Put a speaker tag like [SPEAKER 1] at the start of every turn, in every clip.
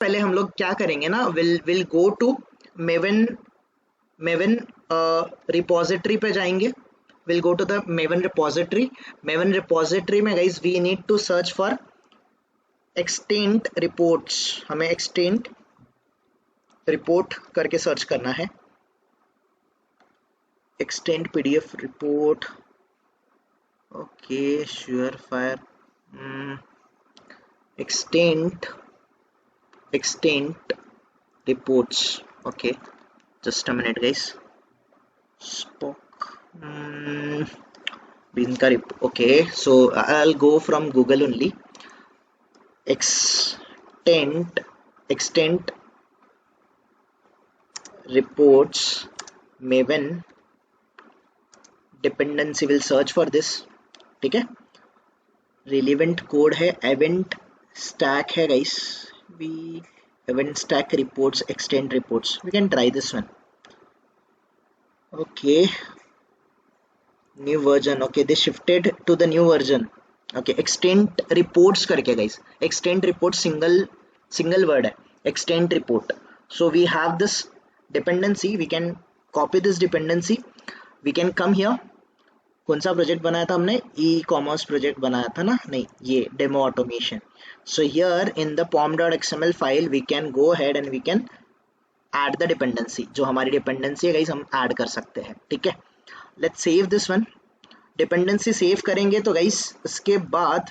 [SPEAKER 1] पहले हम लोग क्या करेंगे ना, will go to Maven repository पे जाएंगे. Will go to the Maven repository में guys we need to search for extent reports. हमें एक्सटेंट रिपोर्ट करके सर्च करना है. Extent PDF report. Okay sure fire. extent reports. Okay, just a minute guys. Spock. Okay, so I'll go from Google only. extent reports maven dependency. will search for this. ठीक है. relevant code है event stack है guys. we event stack reports extend reports. we can try this one. okay, new version. okay, they shifted to the new version. okay, extend reports करके guys. extend report single word है extend report. so we have this dependency. we can copy this dependency. we can come here. कौन सा project बनाया था हमने? E commerce project बनाया था ना? नहीं, ये demo automation. So here in the pom.xml file we can go ahead and we can add the dependency. जो हमारी डिपेंडेंसी है गाइस हम ऐड कर सकते हैं. ठीक है, let's save this one. Dependency save करेंगे तो गाइस उसके बाद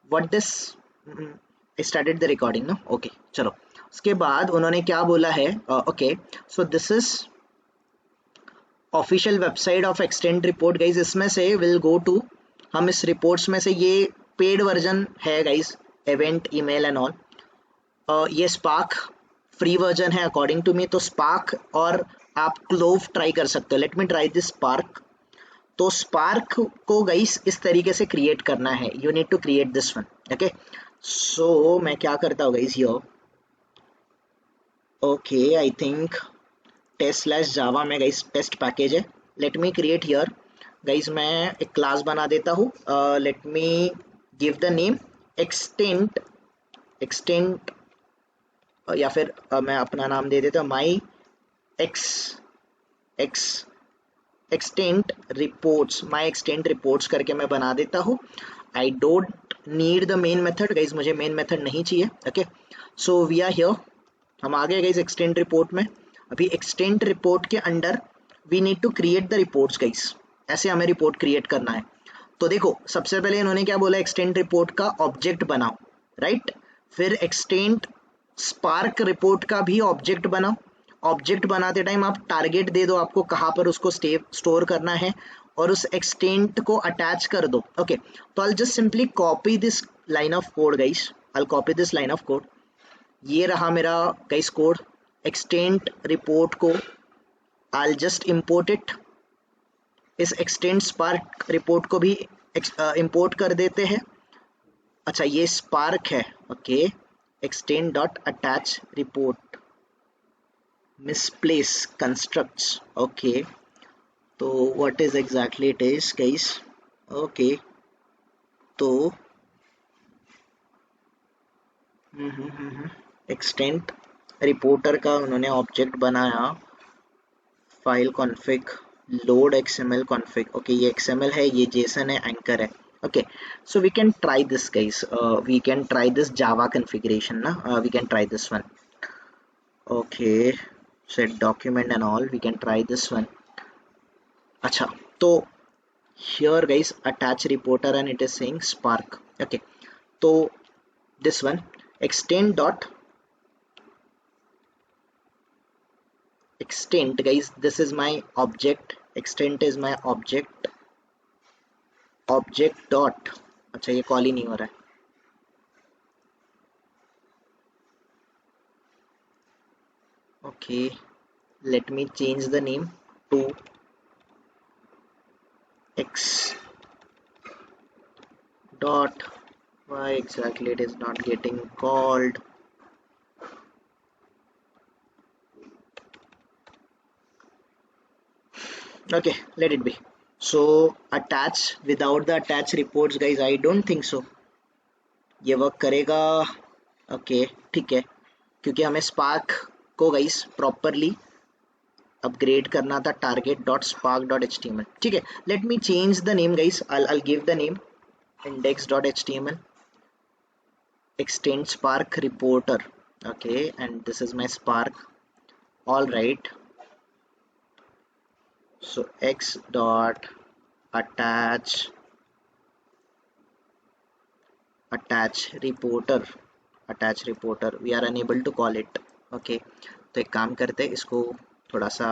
[SPEAKER 1] what this started the recording ना. ओके चलो, उसके बाद उन्होंने क्या बोला है. Okay, so this is official website of extend report guys. इसमें से विल गो टू, हम इस रिपोर्ट्स में से, ये पेड वर्जन है guys, event email and all. ये स्पार्क फ्री वर्जन है अकॉर्डिंग टू मी. तो स्पार्क और आप क्लोव ट्राई कर सकते हो. Let me try this Spark. तो स्पार्क को गाइज इस तरीके से क्रिएट करना है. You need to create this one. Okay, so मैं क्या करता हूँ guys here. Okay, I think test/java में गाइस टेस्ट पैकेज है. Let me create here guys. मैं एक क्लास बना देता हूँ. Let me give the name extent या फिर मैं अपना नाम दे देता हूँ माई एक्सटेंट रिपोर्ट्स करके मैं बना देता हूँ. I don't need the main method guys. मुझे मेन मेथड नहीं चाहिए. Okay, so we are here. हम आ गए गाइस एक्सटेंट रिपोर्ट में. अभी एक्सटेंट रिपोर्ट के under we need to create the reports guys. ऐसे हमें रिपोर्ट क्रिएट करना है. तो देखो, सबसे पहले इन्होंने क्या बोला, एक्सटेंट रिपोर्ट का ऑब्जेक्ट बनाओ, राइट. फिर एक्सटेंट स्पार्क रिपोर्ट का भी ऑब्जेक्ट बनाओ. ऑब्जेक्ट बनाते टाइम आप टारगेट दे दो, आपको कहाँ पर उसको स्टोर करना है, और उस एक्सटेंट को अटैच कर दो. ओके, तो I just simply copy this line of code guys. I copy this line of code. ये रहा मेरा गाइस कोड. एक्सटेंट रिपोर्ट को I'll just import it. इस एक्सटेंट स्पार्क रिपोर्ट को भी इंपोर्ट कर देते हैं. अच्छा, ये स्पार्क है. Okay, extent dot attach report misplace constructs. Okay, तो what is exactly it is guys. Okay, तो एक्सटेंट रिपोर्टर का उन्होंने ऑब्जेक्ट बनाया. File config load XML config. ओके, ये XML है, ये JSON है, एंकर है. Okay, so we can try this guys. We can try this Java configuration ना. We can try this one. Okay, set document and all. We can try this one. अच्छा, तो here guys attach reporter and it is saying spark. Okay, तो this one extend dot extent guys, this is my object. extent is my object dot. अच्छा, ये call ही नहीं हो रहा है. Okay, let me change the name to x dot. Why exactly it is not getting called? Okay, let it be. So attach without the attach reports guys, I don't think so ये work करेगा. Okay, ठीक है. क्योंकि हमें spark को guys properly upgrade करना था target.spark.html। ठीक है, let me change the name guys, I'll give the name index.html extend spark reporter, okay, and this is my spark. All right, so x dot attach reporter, we are unable to call it, okay। तो एक काम करते हैं, इसको थोड़ा सा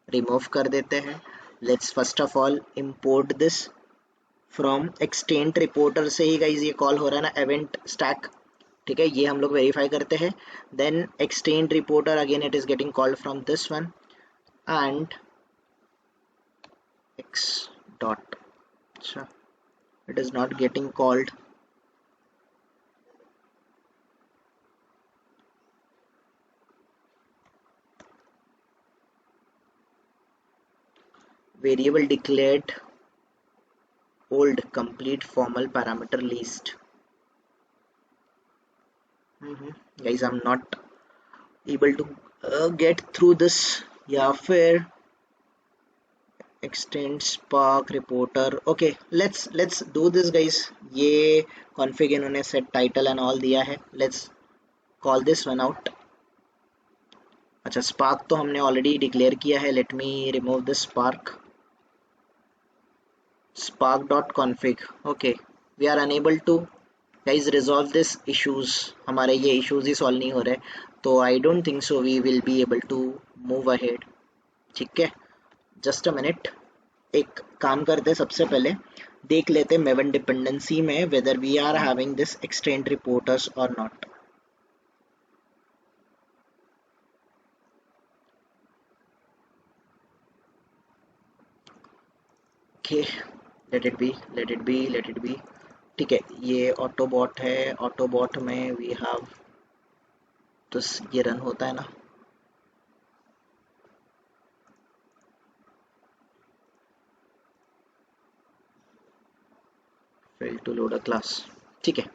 [SPEAKER 1] remove कर देते हैं। Let's first of all import this from extent reporter से ही गाइज ये कॉल हो रहा है ना, इवेंट स्टैक। ठीक है, ये हम लोग वेरीफाई करते हैं। Then extent reporter again it is getting called from this one and X dot, अच्छा it is not getting called. Variable declared old complete formal parameter list। Guys, I'm not able to get through this, या फिर extend spark reporter। okay, let's do this guys। ये config इन्होंने set title and all दिया है, let's call this one out। अच्छा, spark तो हमने already declare किया है, let me remove this spark.config। okay, we are unable to guys resolve this issues, हमारे ये issues ही solve नहीं हो रहे, तो I don't think so we will be able to move ahead। ठीक है, just a minute, एक काम करते हैं, सबसे पहले देख लेते हैं मेवन डिपेंडेंसी में whether we are having this extend reporters or not। okay, let it be। ठीक है, ये ऑटोबॉट है, ऑटोबॉट में वी हैव तो ये रन होता है ना, fail to load a class। ठीक है,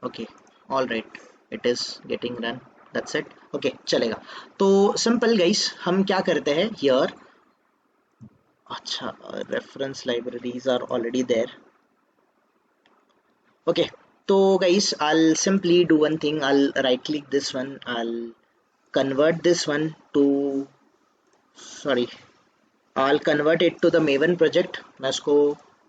[SPEAKER 1] okay, all right, it is getting run, that's it. Okay, चलेगा। तो सिंपल गाइस, हम क्या करते हैं हियर, अच्छा reference libraries are already there. okay, so guys, I'll simply do one thing, I'll right click this one, I'll convert this one to, sorry, I'll convert it to the maven project। मैं इसको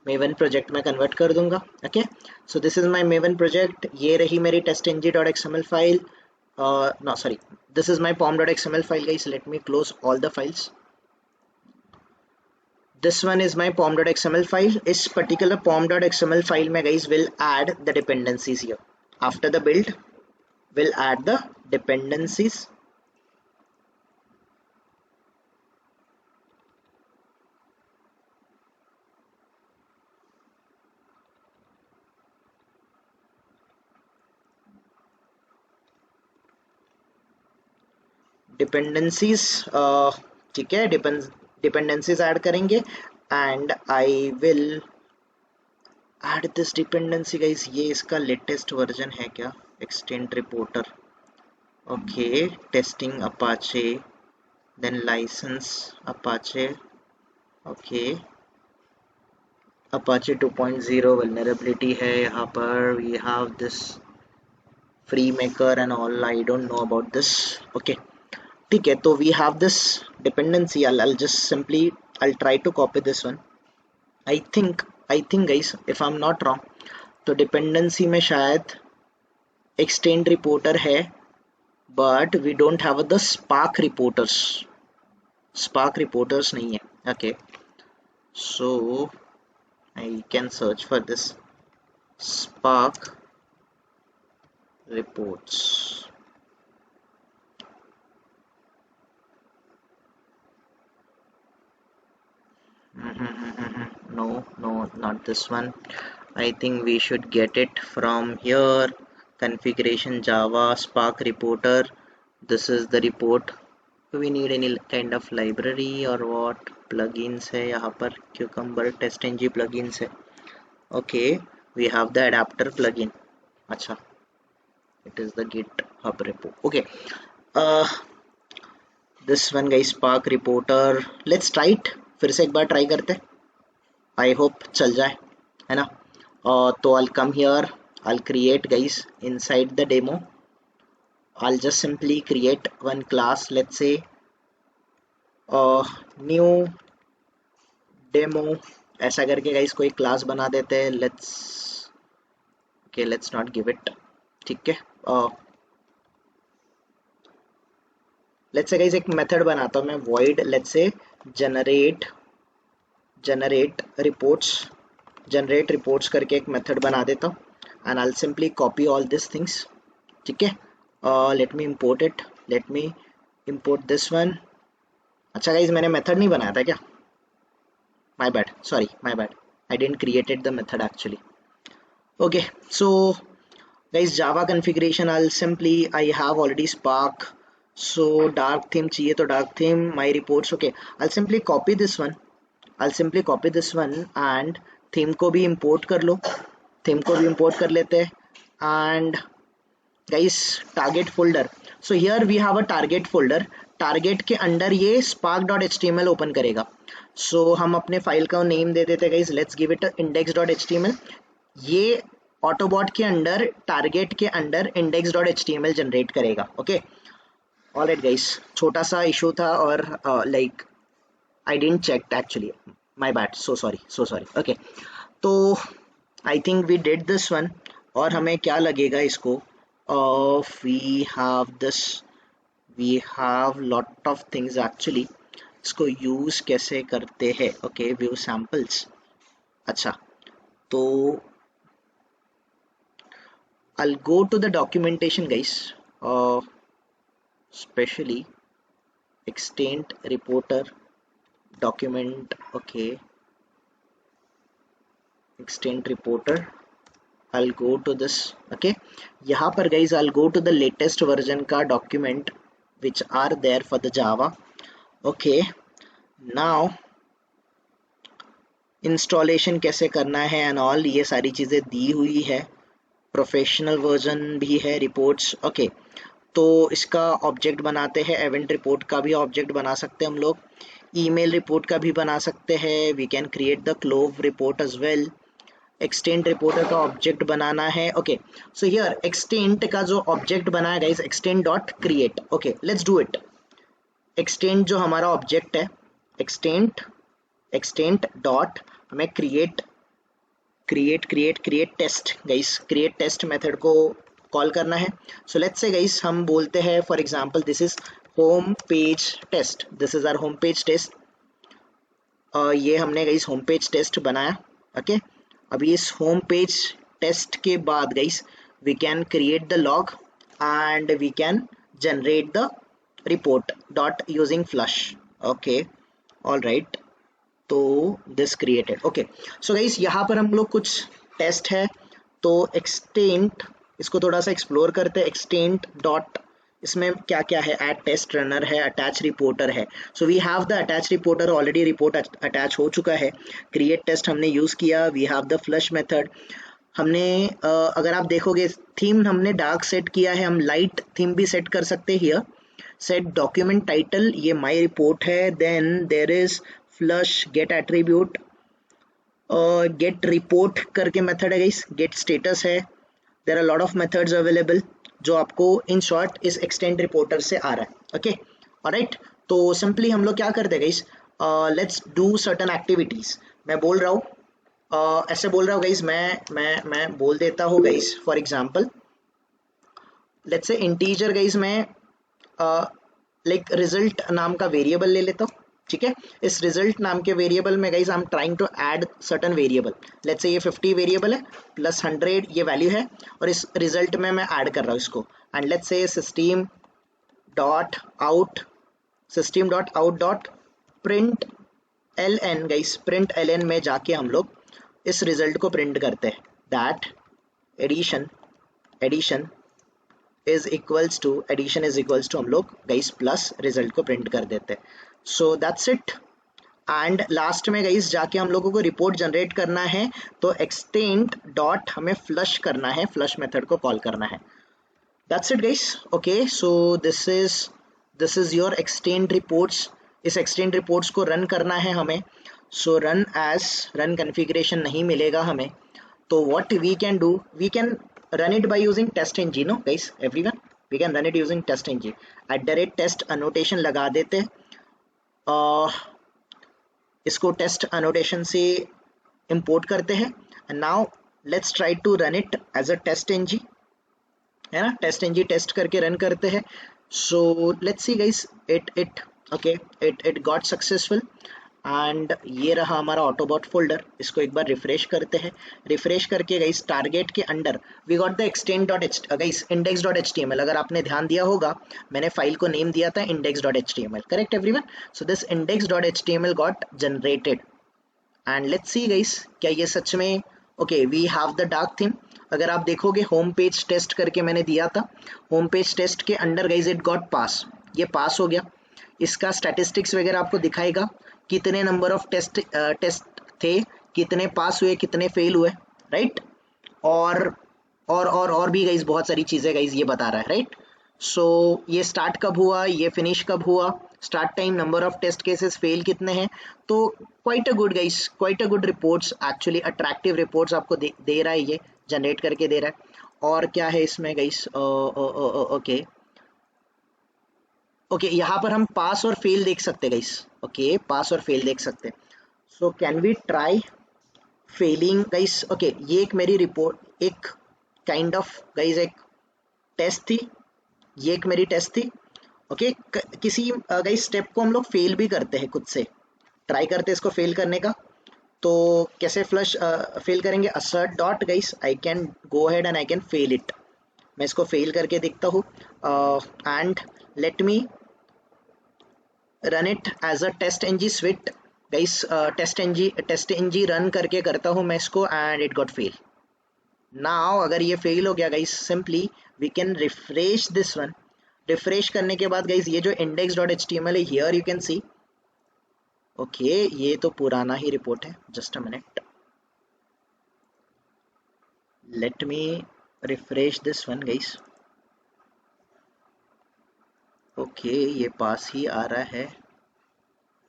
[SPEAKER 1] maven project में convert कर दूंगा। okay, so this is my maven project, ये रही मेरी testng.xml file, no sorry, this is my pom.xml file guys, let me close all the files। this one is my pom.xml file। इस particular pom.xml file में guys will add the dependencies here, after the build will add the dependencies। Dependencies, ठीक है, dependencies add करेंगे and I will add this dependency guys. ये इसका latest version है क्या, extend reporter, okay, testing Apache, then license Apache, okay, Apache 2.0 vulnerability है यहाँ पर, we have this free maker and all, I don't know about this. Okay, ठीक है, तो we have this dependency, I'll just simply I'll try to copy this one। I think guys, if I'm not wrong, तो dependency में शायद extend reporter है, but we don't have the spark reporters नहीं है। Okay, so I can search for this spark reports. no, not this one, I think we should get it from here, configuration java spark reporter, this is the report। do we need any kind of library or what, plugins है यहाँ पर, cucumber testng plugins है, okay, we have the adapter plugin, अच्छा, it is the GitHub repo. Okay, this one guys, Spark reporter, let's try it. फिर से एक बार try करते, I hope चल जाए, है ना। तो I'll come here, I'll create guys inside the demo, I'll just simply create one class, let's say new demo, ऐसा करके गाइस कोई क्लास बना देते हैं। लेट्स नॉट गिव इट, ठीक है। लेट्स से गाइस एक मेथड बनाता हूँ मैं, void लेट्स से generate रिपोर्ट्स करके एक मेथड बना देता हूँ, and I'll simply copy all these things, ठीक है। Let me import this one। अच्छा गाइस, मैंने मेथड नहीं बनाया था क्या? My bad, sorry, my bad, I didn't created the method actually. Okay, so guys, Java configuration, I have already Spark, so dark theme चाहिए तो dark theme, my reports, okay, I'll simply copy this one and theme को भी import कर लो, theme को भी import कर लेते हैं, and guys target folder, so here we have a target folder, target के अंदर ये spark.html ओपन करेगा। सो हम अपने फाइल का नेम दे देते guys, let's give it index.html। ये ऑटोबॉट के अंदर, टारगेट के अंदर index.html जनरेट करेगा। ओके, ऑलराइट गाइस, छोटा सा इशू था और like I didn't check actually, my bad, so sorry. Okay, तो I think we did this one, और हमें क्या लगेगा इसको, we have lot of things actually, इसको यूज कैसे करते हैं। ओके, व्यू सैंपल्स, अच्छा, तो I'll go to the documentation guys, especially extent reporter document, okay, extent reporter, I'll go to this, okay, यहाँ पर guys I'll go to the latest version का document which are there for the Java। okay, now installation कैसे करना है and all, ये सारी चीज़ें दी हुई है, प्रोफेशनल वर्जन भी है, रिपोर्ट्स, ओके। तो इसका ऑब्जेक्ट बनाते हैं, इवेंट रिपोर्ट का भी ऑब्जेक्ट बना सकते हैं हम लोग, ईमेल रिपोर्ट का भी बना सकते हैं, we can create the clove report as well. Extent reporter का ऑब्जेक्ट बनाना है, ओके। सो हियर एक्सटेंट का जो ऑब्जेक्ट बना है guys, extent dot create, okay, let's do it. Extent जो हमारा ऑब्जेक्ट है, एक्सटेंट डॉट हमें create test guys, create test method को कॉल करना है। सो लेट्स से गाइस हम बोलते हैं for example this is home page test, this is our home page test, ये हमने गाइस होम पेज टेस्ट बनाया, ओके। अभी इस होम पेज टेस्ट के बाद guys we can create the log and we can generate the report dot using flush, okay, all right. तो this created, okay. So guys यहाँ पर हम लोग कुछ टेस्ट है, तो एक्सटेंट, इसको थोड़ा सा एक्सप्लोर करते हैं। एक्सटेंट डॉट, इसमें क्या क्या है, ऐड टेस्ट रनर है, अटैच रिपोर्टर है। So we have the attach reporter, already report attach हो चुका है, क्रिएट टेस्ट हमने यूज़ किया, we have the flush method. हमने अगर आप देखोगे थीम हमने डार्क सेट किया है, हम लाइट थीम भी सेट कर सकते हैं हियर। सेट डॉक्यूमेंट टाइटल, ये माई रिपोर्ट है, then there is flush get attribute, get report करके मेथड है गाइस, गेट स्टेटस है, there are lot of methods available जो आपको इन शॉर्ट इस एक्सटेंड रिपोर्टर से आ रहा है, ओके, ऑलराइट। तो सिंपली हम लोग क्या करते हैं guys, let's do certain activities. मैं बोल रहा हूँ, ऐसे बोल रहा हूँ गाइस, मैं बोल देता हूँ guys, for example let's say integer guys, मैं लाइक रिजल्ट नाम का वेरिएबल ले लेता हूँ, ठीक है। इस रिजल्ट नाम के वेरिएबल में guys I am trying to add certain variable, let's say ये 50 वेरिएबल है प्लस 100 ये वैल्यू है, और इस रिजल्ट में मैं ऐड कर रहा हूँ इसको, and let's say system dot out dot print ln guys, print ln में जाके हम लोग इस रिजल्ट को प्रिंट करते हैं, that addition is equals to हम लोग गाइस प्लस रिजल्ट को प्रिंट कर देते हैं। So that's it, and last में गाइस जाके हम लोगों को रिपोर्ट जनरेट करना है, तो एक्सटेंड डॉट हमें फ्लश करना है, फ्लश मेथड को कॉल करना है। That's it guys. Okay, so this is your extend reports. इस एक्सटेंड रिपोर्ट्स को रन करना है हमें। सो रन कॉन्फ़िगरेशन नहीं मिलेगा हमें, तो what we can do, we can run it by using test-ng, no guys, everyone, we can run it using test-ng @test annotation लगा देते हैं, इसको टेस्ट annotation से import करते हैं, and now let's try to run it as a test-ng, है ना, test-ng test करके रन करते हैं। so let's see guys, it got successful and ये रहा हमारा ऑटोबॉट फोल्डर। इसको एक बार रिफ्रेश करते हैं। रिफ्रेश करके गाइस टारगेट के under we got the extend dot H guys index dot H T M L. अगर आपने ध्यान दिया होगा मैंने फाइल को नेम दिया था index dot H T M L, correct everyone. So this index dot H T M L got generated and let's see guys क्या ये सच में okay we have the dark theme. अगर आप देखोगे होम पेज टेस्ट करके मैंने दिया था, होम पेज टेस्ट के अंडर गाइस इट गॉट पास, ये पास हो गया। इसका स्टैटिस्टिक्स वगैरह आपको दिखाएगा कितने नंबर ऑफ टेस्ट थे, कितने पास हुए, कितने फेल हुए, राइट। और भी गाइस बहुत सारी चीजें गाइस ये बता रहा है, राइट। सो ये स्टार्ट कब हुआ, ये फिनिश कब हुआ, start time, number of test cases, fail कितने हैं। तो quite a good guys, quite a good reports, actually attractive reports आपको दे रहा है, ये जनरेट करके दे रहा है। और क्या है इसमें गाइस, ओके यहाँ पर हम पास और फेल देख सकते हैं गाइस, ओके पास और फेल देख सकते हैं। So can we try failing guys. Okay ये एक मेरी रिपोर्ट, एक काइंड ऑफ गाइस एक टेस्ट थी, ये एक मेरी टेस्ट थी। ओके किसी गाइस स्टेप को हम लोग फेल भी करते हैं, खुद से ट्राई करते हैं इसको फेल करने का। तो कैसे फ्लश फेल करेंगे, assert dot guys I can go ahead and I can fail it. मैं इसको फेल करके देखता हूँ and let me run it as a TestNG suite guys. TestNG run करके करता हूँ मैं इसको and it got fail. Now अगर ये फेल हो गया guys, simply we can refresh this one. Refresh करने के बाद गाइस ये जो index dot H T M L है, here you can C, okay ये तो पुराना ही रिपोर्ट है, just a minute, late me refresh this one guys. Okay ये पास ही आ रहा है,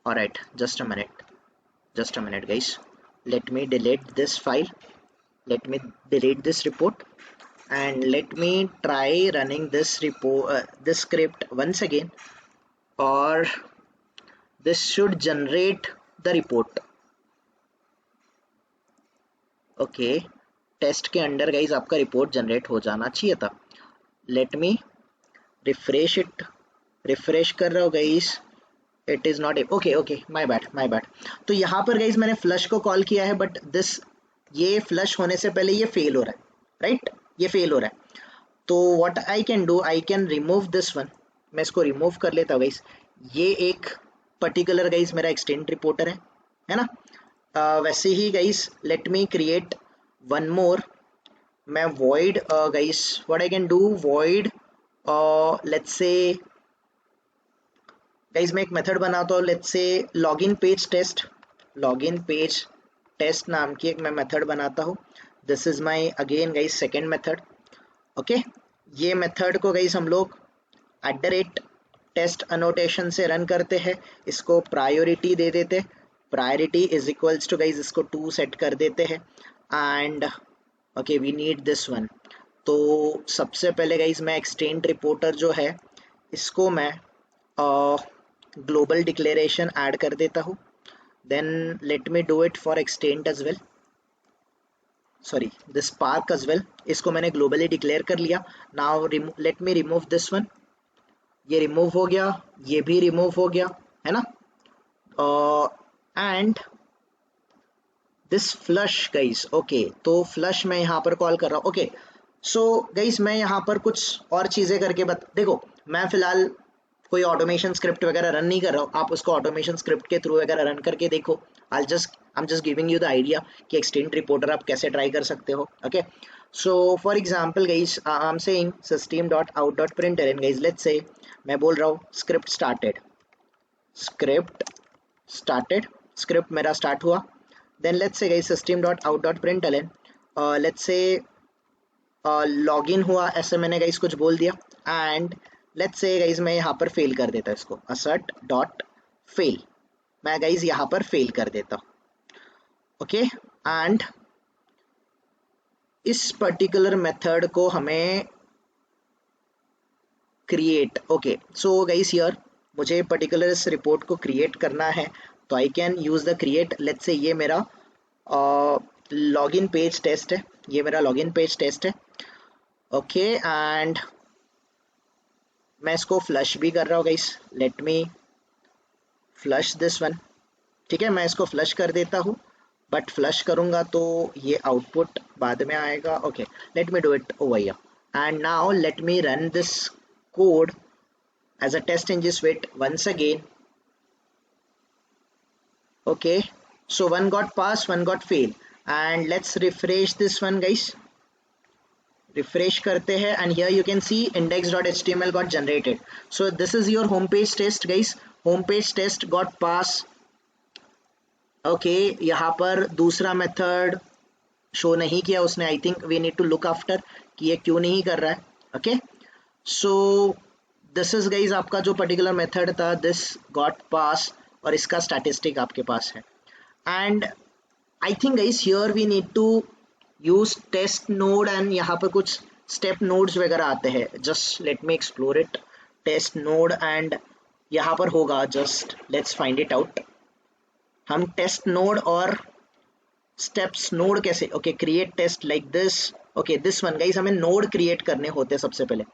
[SPEAKER 1] alright just a minute guys, let me delete this file, let me delete this report and let me try running this report, this script once again, or this should generate the report। Okay test के under guys आपका report generate हो जाना चाहिए था। Let me refresh it, refresh कर रहा हूँ guys, it is not okay my bad. तो यहाँ पर गाइस मैंने फ्लश को कॉल किया है, बट दिस ये फ्लश होने से पहले ये फेल हो रहा है, राइट ये फेल हो रहा है। तो what I can do, I can remove this one, मैं इसको रिमूव कर लेता हूँ गाइस। ये एक पर्टिकुलर गाइस मेरा एक्सटेंड रिपोर्टर है ना। वैसे ही guys let me create one more, मैं void guys what I can do, void let's say guys मैं एक मेथड बनाता हूँ, let's say login page test नाम की एक मैं मेथड बनाता हूँ। This is my again guys second method. Okay ये मेथड को गाइस हम लोग @टेस्ट अनोटेशन से रन करते हैं, इसको प्रायोरिटी दे देते, priority is equals to guys इसको 2 सेट कर देते हैं and okay we need this one. तो सबसे पहले गाइस मैं एक्सटेंड रिपोर्टर जो है इसको मैं ग्लोबल डिक्लेरेशन ऐड कर देता हूँ, then let me do it for extend as well, sorry this spark as well. इसको मैंने ग्लोबली डिक्लेयर कर लिया। Now let me remove this one, ये रिमूव हो गया, ये भी रिमूव हो गया, है ना। And this flush guys, okay तो फ्लश मैं यहाँ पर कॉल कर रहा हूँ। ओके सो गाइस मैं यहाँ पर कुछ और चीज़ें करके देखो मैं फिलहाल कोई ऑटोमेशन स्क्रिप्ट वगैरह रन नहीं कर रहा हूँ, आप उसको ऑटोमेशन स्क्रिप्ट के थ्रू वगैरह रन करके देखो। I am just giving you the idea कि एक्सटेंड रिपोर्टर आप कैसे ट्राई कर सकते हो। Okay so for example guys I am saying system.out.println guys, let's say मैं बोल रहा हूँ स्क्रिप्ट स्टार्टेड, स्क्रिप्ट मेरा स्टार्ट हुआ. Then let's say guys system.out.println, let's say login हुआ, ऐसे मैंने गाइस कुछ बोल दिया. एंड लेट्स से गाइस मैं यहाँ पर फेल कर देता इसको, assert डॉट फेल, मैं गाइस यहाँ पर फेल कर देता. ओके, एंड इस पर्टिकुलर मेथड को हमें create. Okay, so guys here मुझे पर्टिकुलर इस रिपोर्ट को क्रिएट करना है, तो I can use the create. Let's say ये मेरा लॉगिन पेज टेस्ट है, ये मेरा लॉगिन पेज टेस्ट है. ओके, एंड मैं इसको फ्लश भी कर रहा हूँ guys. Let me flush this one. ठीक है, मैं इसको फ्लश कर देता हूँ, बट फ्लश करूँगा तो ये आउटपुट बाद में आएगा. Okay, let me do it over here. And now let me run this code as a test in GSuite once again. Okay, so one got pass, one got fail, and let's refresh this one guys. Refresh करते हैं, and here you can see index.html got generated. So this is your home page test guys. Home page test got pass. Okay, यहाँ पर दूसरा method show नहीं किया उसने. I think we need to look after कि ये क्यों नहीं कर रहा है. Okay, so this is guys आपका जो पर्टिकुलर मेथड था, दिस गॉट पास, और इसका स्टैटिस्टिक आपके पास है. And I think guys here we need to use test node, and यहाँ पर कुछ स्टेप नोड्स वगैरह आते हैं. Just let me explore it. Test node, and यहाँ पर होगा, just let's find it out. हम टेस्ट नोड और स्टेप्स नोड कैसे, okay, create taste like this. Okay, this one guys हमें नोड क्रिएट करने होते हैं सबसे पहले.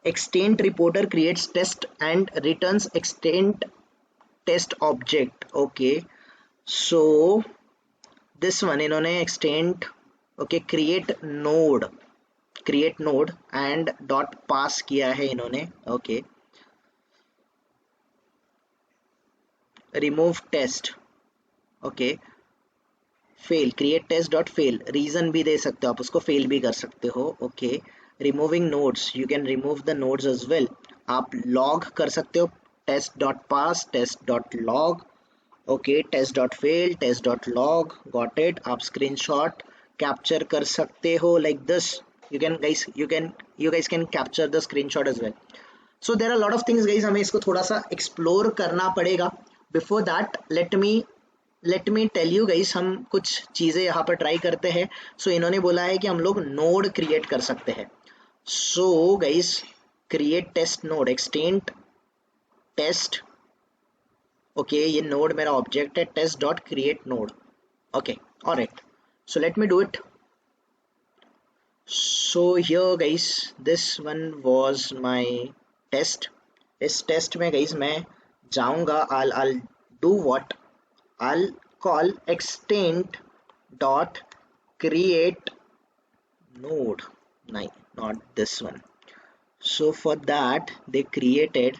[SPEAKER 1] extent reporter creates test and returns extent test object. Okay, so this one इन्होंने extent, okay, create node and dot pass किया है इन्होंने. okay, remove test, okay, fail, create test dot fail, reason भी दे सकते हो आप उसको, fail भी कर सकते हो. okay, removing nodes, you can remove the nodes as well. आप लॉग कर सकते हो, test dot pass, test dot log. Okay, test dot fail, test dot log. Got it. आप स्क्रीनशॉट कैप्चर कर सकते हो like this. You guys can capture the screenshot as well. So there are lot of things guys, हमें इसको थोड़ा सा explore करना पड़ेगा. Before that let me tell you guys, हम कुछ चीज़ें यहाँ पर ट्राई करते हैं. सो इन्होंने बोला है कि हम लोग नोड क्रिएट कर सकते हैं. So guys, create test node, extent test. Okay, ये node मेरा object है, test dot create node. Okay, alright, so let me do it. So here guys, this one was my test. इस test में guys मैं जाऊंगा, I'll do what, I'll call extent dot create node. Nice, not this one. So for that they created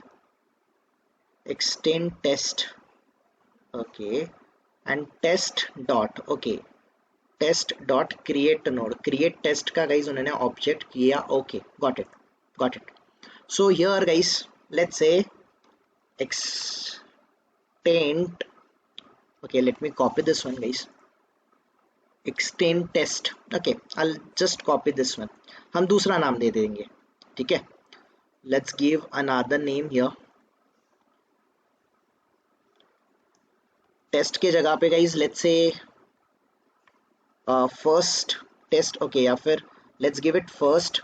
[SPEAKER 1] extend test. Okay, and test dot, okay, test dot create node, create test का guys उन्होंने object किया. okay, got it. So here guys, let's say extend, okay, let me copy this one guys, extend test. okay, I'll just copy this one. हम दूसरा नाम दे देंगे. ठीक है, let's give another name here. Test के जगह पे guys let's say first test. okay, या फिर let's give it first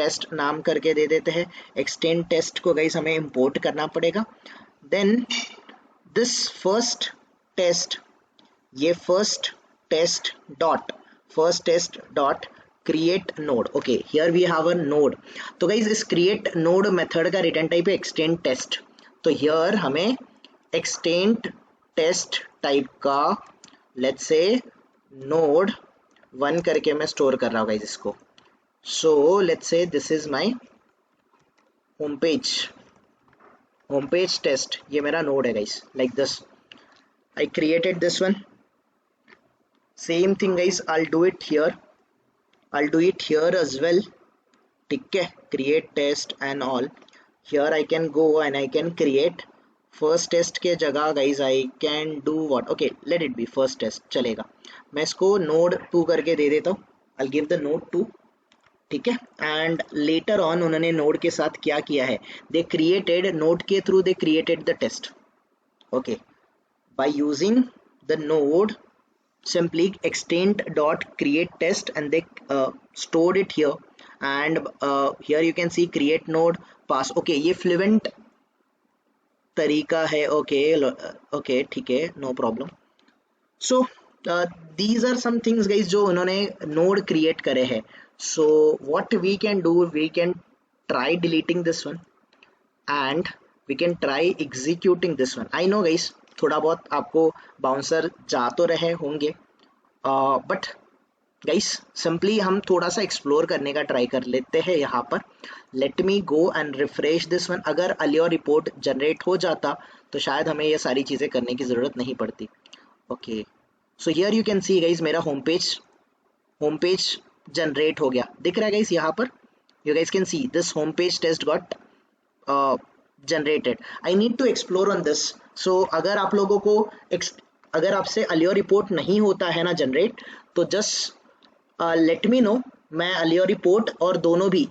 [SPEAKER 1] test नाम करके दे देते हैं. extend test को गाइज हमें import करना पड़ेगा. then this first test, ये first test dot create node. okay, here we have a node. तो गाइज इस create node मेथड का रिटर्न टाइप है extend test. तो here हमें extend test टाइप का let's say node 1 करके मैं स्टोर कर रहा हूँ गाइज इसको. so let's say this is my home page test. ये मेरा node है guys, like this. I created this one. Same thing guys, I'll do it here as well. ठीक है, create test and all. Here I can go and I can create first test के जगह guys I can do what, okay let it be first test चलेगा। मैं इसको node 2 करके दे देता हूँ, आई गिव द नोड 2, ठीक है। एंड लेटर ऑन उन्होंने नोड के साथ क्या किया है, दे क्रिएटेड नोड के through they created the test, okay, by using the node simply extend dot create test and they stored it here and here you can see create node pass, okay ये fluent तरीका है, okay okay ठीक है, no problem. So these are some things guys जो उन्होंने node create करे हैं। So what we can do, we can try deleting this one and we can try executing this one. I know guys थोड़ा बहुत आपको bouncer जा तो रहे होंगे, बट गाइस सिंपली हम थोड़ा सा एक्सप्लोर करने का ट्राई कर लेते हैं यहाँ पर। Let me go and refresh this one. अगर अलियोर रिपोर्ट जनरेट हो जाता तो शायद हमें ये सारी चीज़ें करने की ज़रूरत नहीं पड़ती। Okay so here you can see guys मेरा होम पेज जनरेट हो गया, दिख रहा है गाइस यहाँ पर। You guys can see this home page test got generated. I need to explore on this. So अगर आप लोगों को अगर आपसे अलियोर रिपोर्ट नहीं होता है ना जनरेट, तो जस्ट लेट मी नो, मैं अलियोर रिपोर्ट और दोनों भी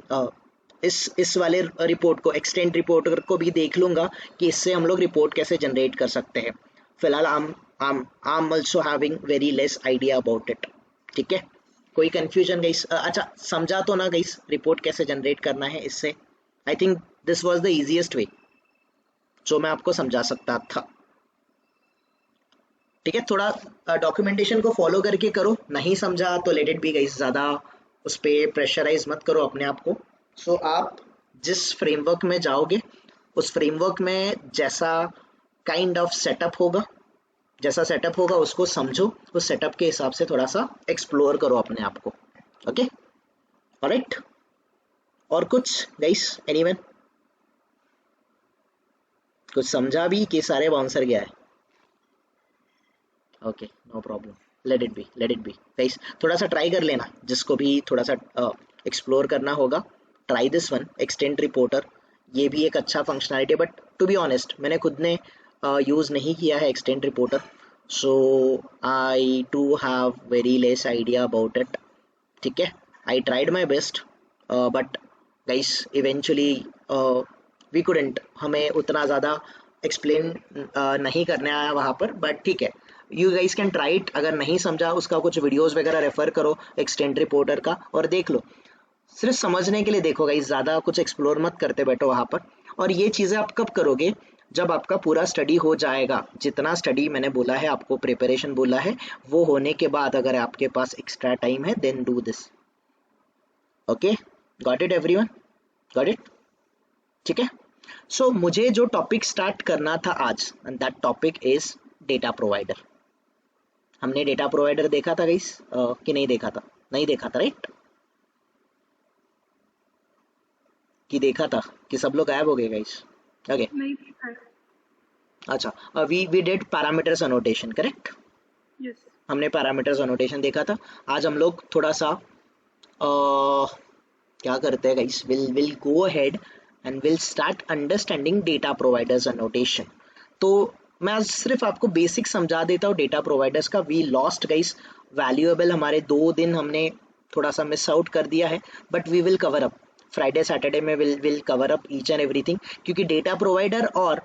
[SPEAKER 1] इस वाले रिपोर्ट को एक्सटेंड रिपोर्ट को भी देख लूँगा कि इससे हम लोग रिपोर्ट कैसे जनरेट कर सकते हैं। फिलहाल I am also having very less idea about it, ठीक है। कोई कन्फ्यूजन गाइस? अच्छा समझा तो ना गाइस रिपोर्ट कैसे जनरेट करना है इससे? I think this was the easiest way जो मैं आपको समझा सकता था, ठीक है। थोड़ा डॉक्यूमेंटेशन को फॉलो करके करो, नहीं समझा तो लेट इट बी गाइस, ज़्यादा उस पर प्रेशराइज मत करो अपने आप को। सो आप जिस फ्रेमवर्क में जाओगे उस फ्रेमवर्क में जैसा काइंड ऑफ सेटअप होगा उसको समझो, उस सेटअप के हिसाब से थोड़ा सा एक्सप्लोर करो अपने आप को, ओके ऑलराइट। और कुछ गाइस, एनीवन कुछ समझा भी कि सारे बाउंसर गया है? Okay no problem, let it be guys. थोड़ा सा ट्राई कर लेना, जिसको भी थोड़ा सा एक्सप्लोर करना होगा, try this one extend reporter. ये भी एक अच्छा फंक्शनैलिटी है, बट टू बी ऑनेस्ट मैंने खुद ने यूज़ नहीं किया है extend reporter, so I do have very less idea about it, ठीक है। I tried my best but guys eventually we couldn't, हमें उतना ज़्यादा एक्सप्लेन नहीं करने आया वहाँ पर, बट ठीक है, you guys can try it. अगर नहीं समझा उसका कुछ वीडियोस वगैरह रेफर करो एक्सटेंड रिपोर्टर का और देख लो, सिर्फ समझने के लिए देखो गाइस, ज़्यादा कुछ एक्सप्लोर मत करते बैठो वहाँ पर। और ये चीज़ें आप कब करोगे? जब आपका पूरा स्टडी हो जाएगा। जितना स्टडी मैंने बोला है आपको, प्रिपरेशन बोला है, वो होने के बाद अगर आपके पास एक्स्ट्रा टाइम है then do this, okay got it everyone, got it, ठीक है। सो मुझे जो टॉपिक स्टार्ट करना था आज, and that topic is data provider. हमने डेटा प्रोवाइडर देखा था गाइस कि नहीं देखा था? नहीं देखा था राइट? कि देखा था कि सब लोग गायब हो गए गाइस? ओके
[SPEAKER 2] नहीं देखा है।
[SPEAKER 1] अच्छा, we did parameters annotation, correct?
[SPEAKER 2] Yes.
[SPEAKER 1] हमने पैरामीटर्स अनोटेशन देखा था। आज हम लोग थोड़ा सा क्या करते हैं guys, will go ahead and will start understanding data providers annotation. तो मैं आज सिर्फ आपको बेसिक समझा देता हूँ डेटा प्रोवाइडर्स का। वी लॉस्ट गाइस वैल्यूएबल, हमारे 2 दिन हमने थोड़ा सा मिस आउट कर दिया है, but we will cover up Friday Saturday में, will cover up each and everything, क्योंकि डेटा प्रोवाइडर और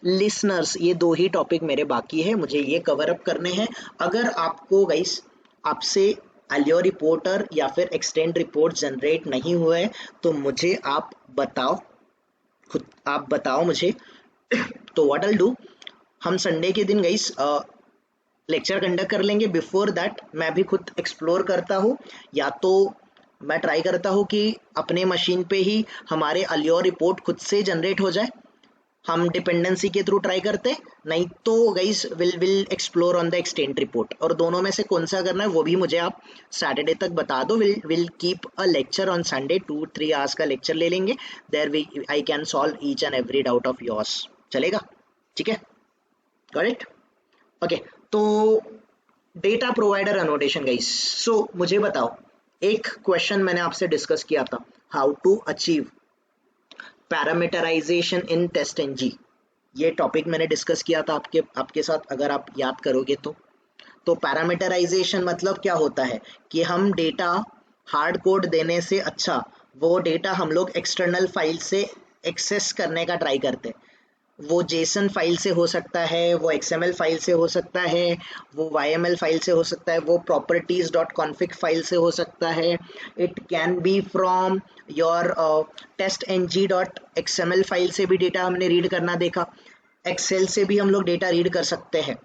[SPEAKER 1] लिसनर्स ये 2 ही टॉपिक मेरे बाकी है, मुझे ये कवर अप करने हैं। अगर आपको गाइस आपसे अलियोर रिपोर्टर या फिर एक्सटेंड रिपोर्ट जनरेट नहीं हुआ है तो मुझे आप बताओ, खुद आप बताओ मुझे। तो व्हाट आई विल डू, हम संडे के दिन गाइस लेक्चर कंडक्ट कर लेंगे। बिफोर दैट मैं भी खुद एक्सप्लोर करता हूँ, या तो मैं ट्राई करता हूँ कि अपने मशीन पे ही हमारे अलियोर रिपोर्ट खुद से जनरेट हो जाए, हम डिपेंडेंसी के थ्रू ट्राई करते, नहीं तो guys will explore on the extend report. और दोनों में से कौन सा करना है वो भी मुझे आप सैटरडे तक बता दो। Will keep a lecture on Sunday, 2-3 hours का लेक्चर ले लेंगे, there I can solve each and every doubt of yours, चलेगा? ठीक है, गॉट इट, ओके। तो data provider annotation guys, so मुझे बताओ, एक क्वेश्चन मैंने आपसे डिस्कस किया था, how to achieve parameterization in TestNG. ये टॉपिक मैंने डिस्कस किया था आपके साथ, अगर आप याद करोगे तो पैरामीटराइजेशन मतलब क्या होता है कि हम डेटा हार्ड कोड देने से अच्छा वो डेटा हम लोग एक्सटर्नल फाइल से एक्सेस करने का ट्राई करते हैं। वो जेसन फाइल से हो सकता है, वो XML फाइल से हो सकता है, वो YML फाइल से हो सकता है, वो properties डॉट config फाइल से हो सकता है, it can be from your testng dot XML file से भी डेटा हमने रीड करना देखा, एक्सेल से भी हम लोग डेटा रीड कर सकते हैं।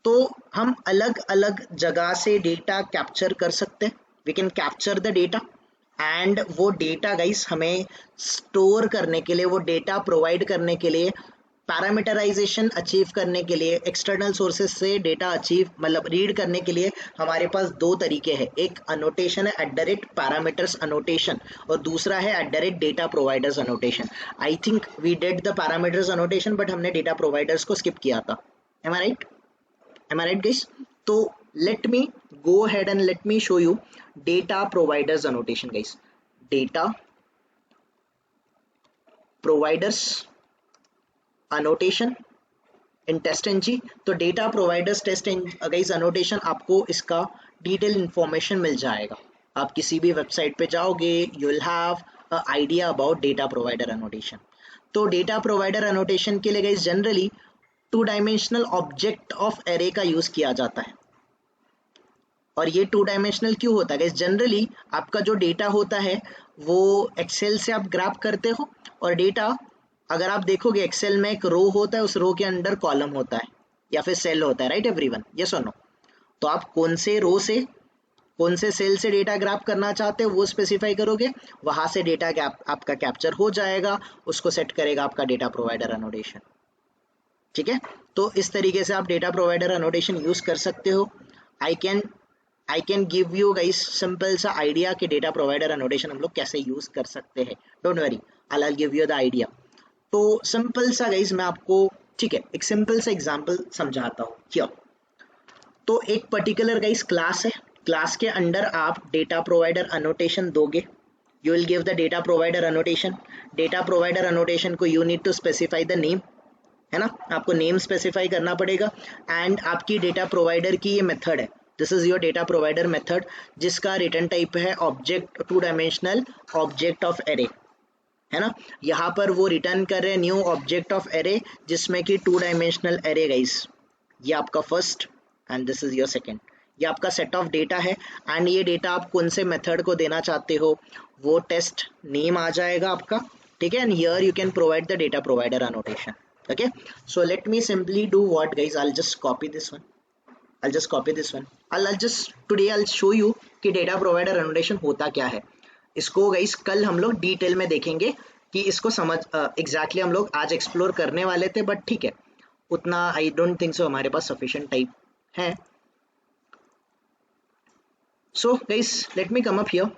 [SPEAKER 1] तो हम अलग अलग जगह से डेटा कैप्चर कर सकते हैं, we can capture the data and वो डेटा गाइस हमें स्टोर करने के लिए, वो डेटा प्रोवाइड करने के लिए, पैरामीटराइजेशन अचीव करने के लिए, एक्सटर्नल सोर्सेज से डेटा अचीव मतलब रीड करने के लिए हमारे पास दो तरीके हैं। एक अनोटेशन है @parameters अनोटेशन और दूसरा है @data providers annotation. I think we did the parameters annotation but हमने डेटा प्रोवाइडर्स को स्किप किया था। Am I right? Am I right, guys? So let me go ahead and let me show you data providers annotation, guys. Data providers annotation in TestNG. तो data providers test guys annotation आपको इसका detail information मिल जाएगा। आप किसी भी website पे जाओगे, you will have a idea about data provider annotation। तो डेटा प्रोवाइडर annotation के लिए guys generally 2 dimensional object of array का यूज किया जाता है। और ये 2 डायमेंशनल क्यों होता है गाइस? जनरली आपका जो डेटा होता है वो एक्सेल से आप ग्रैब करते हो, और डेटा अगर आप देखोगे एक्सेल में एक रो होता है, उस रो के अंदर कॉलम होता है या फिर सेल होता है, राइट एवरीवन? यस और नो? तो आप कौन से रो से कौन से सेल से डेटा ग्रैब करना चाहते हो वो स्पेसिफाई करोगे, वहां से डेटा आपका कैप्चर हो जाएगा, उसको सेट करेगा आपका डेटा प्रोवाइडर अनोटेशन। ठीक है, तो इस तरीके से आप डेटा प्रोवाइडर अनोटेशन यूज कर सकते हो। I can give you guys simple सा आइडिया कि डेटा प्रोवाइडर अनोटेशन हम लोग कैसे यूज कर सकते हैं। Don't worry, I give you the idea. तो सिंपल सा गाइस मैं आपको, ठीक है, एक सिंपल सा एग्जांपल समझाता हूँ हियर। तो एक पर्टिकुलर गाइस क्लास है, क्लास के अंदर आप डेटा प्रोवाइडर अनोटेशन दोगे, you will give the data provider annotation. Data provider annotation को you need to specify the name, है ना, आपको नेम स्पेसिफाई करना पड़ेगा। एंड आपकी डेटा प्रोवाइडर की ये मेथड है, this is your data provider method, जिसका रिटर्न टाइप है object 2 dimensional object of array, है ना। यहाँ पर वो रिटर्न कर रहे हैं न्यू ऑब्जेक्ट ऑफ एरे जिसमें कि 2 डायमेंशनल एरे गाइस, ये आपका first and this is your second. ये आपका सेट ऑफ डेटा है एंड ये डेटा आप कौन से मेथड को देना चाहते हो वो टेस्ट नेम आ जाएगा आपका, ठीक है। And here you can provide the data provider annotation. Okay, so let me simply do what guys, I'll just copy this one, I'll just today I'll show you कि डेटा प्रोवाइडर अनोटेशन होता क्या है। इसको guys कल हम लोग detail में देखेंगे कि इसको समझ एग्जैक्टली हम लोग आज एक्सप्लोर करने वाले थे, बट ठीक है, उतना आई डोंट थिंक सो हमारे पास सफिशिएंट टाइम है। So guys let me come up here,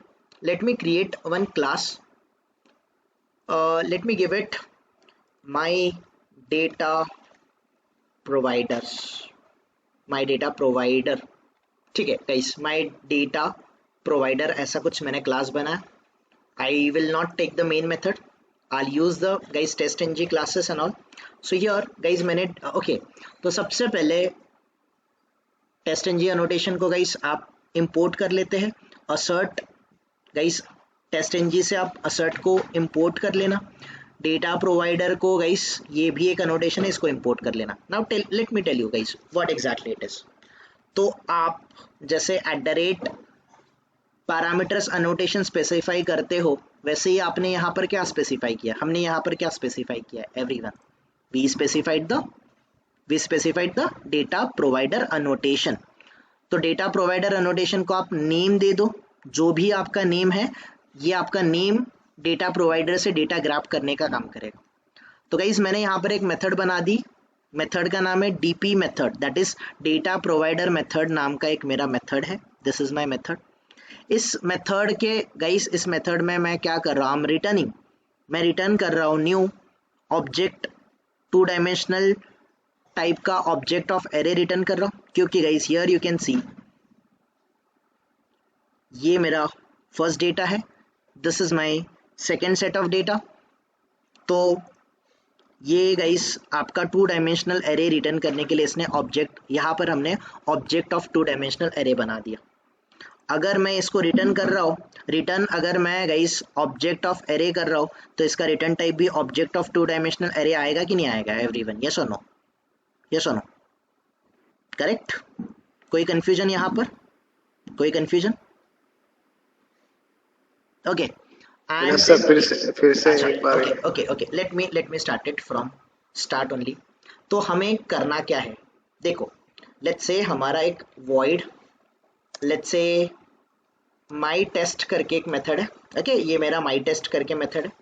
[SPEAKER 1] late me create one class, let me give it my data providers, my data provider, ठीक है गाइस, माय डेटा प्रोवाइडर ऐसा कुछ मैंने class बनाया। I will not take the main method, I use the guys TestNG classes and all. So here guys मैंने okay, तो सबसे पहले टेस्टng अनोटेशन को गाइस आप इंपोर्ट कर लेते हैं। असर्ट गाइस, टेस्टng से आप असर्ट को इंपोर्ट कर लेना। डेटा प्रोवाइडर को गाइस ये भी एक अनोटेशन है, इसको इंपोर्ट कर लेना। Now let me tell you guys what exactly it is. तो आप जैसे पैरामीटर्स अनोटेशन स्पेसिफाई करते हो, वैसे ही आपने यहाँ पर क्या स्पेसिफाई किया, हमने यहाँ पर क्या स्पेसिफाई किया everyone, we specified the data provider annotation. तो डेटा प्रोवाइडर अनोटेशन को आप नेम दे दो, जो भी आपका नेम है, ये आपका नेम डेटा प्रोवाइडर से डेटा ग्रैब करने का काम करेगा। तो गाइस मैंने यहाँ पर एक मेथड बना दी, मेथड का नाम है DP method, that is data provider method नाम का एक मेरा मेथड है, दिस इज माय मेथड। इस मेथड के गाइस, इस मेथड में मैं क्या कर रहा हूँ, मैं रिटर्न कर रहा हूँ न्यू ऑब्जेक्ट 2 डायमेंशनल टाइप का ऑब्जेक्ट ऑफ एरे रिटर्न कर रहा हूँ, क्योंकि गाइस हियर यू कैन सी ये मेरा फर्स्ट डेटा है, this is my second set of data. तो ये गाइस आपका 2 डायमेंशनल एरे रिटर्न करने के लिए इसने ऑब्जेक्ट, यहाँ पर हमने ऑब्जेक्ट ऑफ 2 डायमेंशनल एरे बना दिया। अगर मैं इसको रिटर्न कर रहा हूँ, रिटर्न अगर मैं गाइस ऑब्जेक्ट ऑफ एरे कर रहा हूँ, तो इसका रिटर्न टाइप भी ऑब्जेक्ट ऑफ 2 डायमेंशनल एरे आएगा कि नहीं आएगा एवरीवन? यस और नो? यस और नो? करेक्ट? कोई कंफ्यूजन यहाँ पर? कोई confusion? Okay and
[SPEAKER 2] yes sir, फिर से
[SPEAKER 1] अच्छा,
[SPEAKER 2] एक बार।
[SPEAKER 1] Okay let me start it from start only. तो हमें करना क्या है, देखो लेट्स से हमारा एक void, लेट्स से माई टेस्ट करके एक मेथड है। ओके ये मेरा माई टेस्ट करके मेथड है।